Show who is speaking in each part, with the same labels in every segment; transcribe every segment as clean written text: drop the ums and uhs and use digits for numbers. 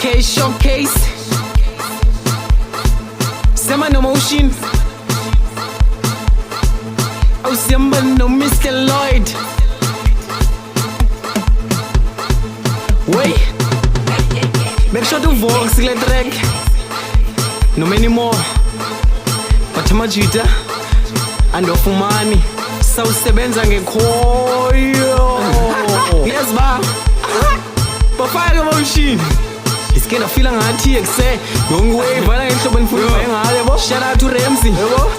Speaker 1: Showcase Sema no motion Oh Sema no Mr. Lloyd Wait Make sure to vox le track No many more Batamajita Andofumani Sawusebenza ngekhoyo Yes ba Bafaka motion Iskena feel ngathi ekse Young wave bana ngihlobo nifuna ngale yabo Shout out to Ramsey yabo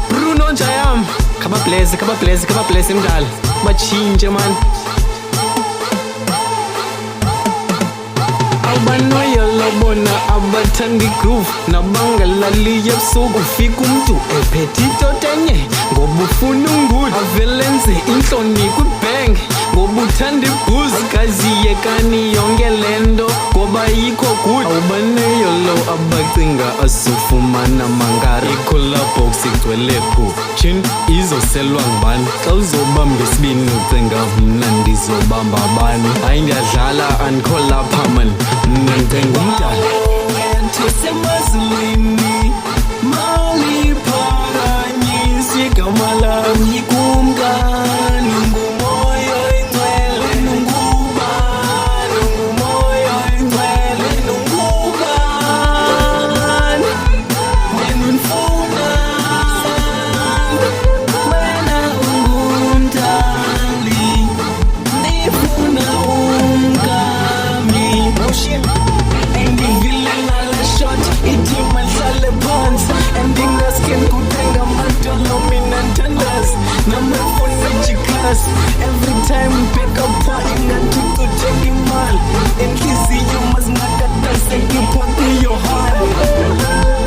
Speaker 1: Bruno Njayam Khaba bless emdala Bachinje man Abanoya lobona abathandi groove Nabangalali ebusuku ufika umuntu ephethe itotenye ngoba ufuna ungude avelenze inhlonipho ibang ngoba uthanda ibooze kaziyekani yonke lento ngoba yikho good awubaneyo lo abacinga asufumana mangara ikhola box igcwele phu chin izoselwa ngubani xa uzobamba isibini ucinga mna ndizobamba abani hayi ndiyadlala andikhola phaman mna ndicinga umdala Semazulini Mali Paranyisi Kamalam Yikumgani Ngumoyo ingwele Nunguba Nungumoyo ingwele Nunguba Nenunfuna Wena ungumdali Nifuna umkami Eating my salad buns Ending the skin kutenga madolo minantandas Number phone magic class Every time we pick up party Ngatuto take mal In kisi you must nakata Seki put in your heart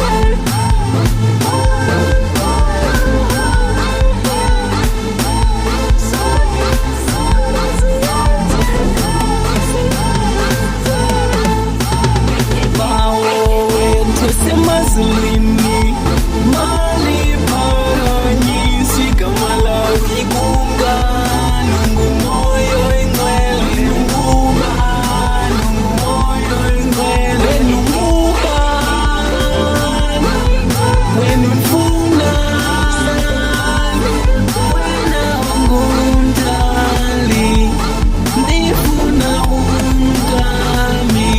Speaker 1: Semazulini Mali Paranyisi Kamalam Yikumga Nungumoyo ingwele Nunguba Nungumoyo ingwele Nunguba Wenunfuna Wena ungumdali Nifuna umkami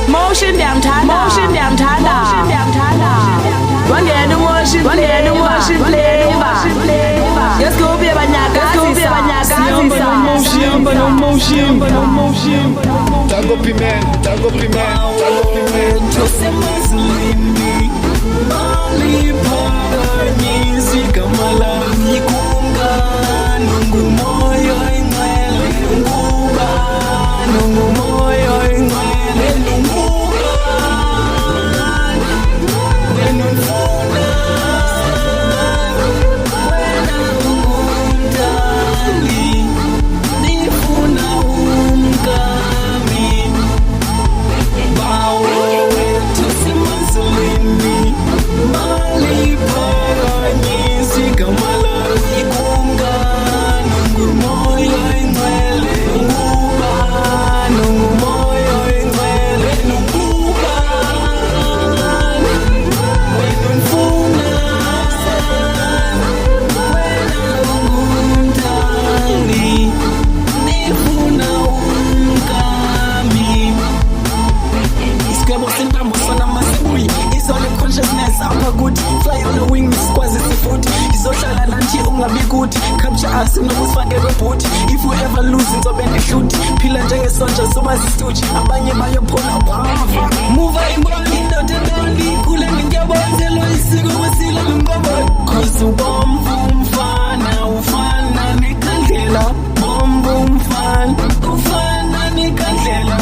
Speaker 1: Motion damn tada. Wangena motion flavor. Let's go be abanyaka. Siyamba no motion.
Speaker 2: Tago piment.
Speaker 1: Semazulini Mali Paranyisi Kamalam Yikumga Nungumoyo ingwele Nunguba Nungumoyo ingwele Nunguba Nenunfuna Wena ungumdali Nifuna umkami Semazulini Mali Paranyisi Kamalam
Speaker 3: amadoda sobasituji abanye bayophola bava
Speaker 1: muva imbali indoda ndondi khule nginyabonzelo isiko kwesilo lembaboni cause ubomvu umfana ufana nekhandlela bomvu umfana ufana nekhandlela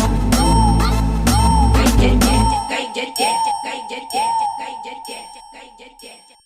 Speaker 4: Get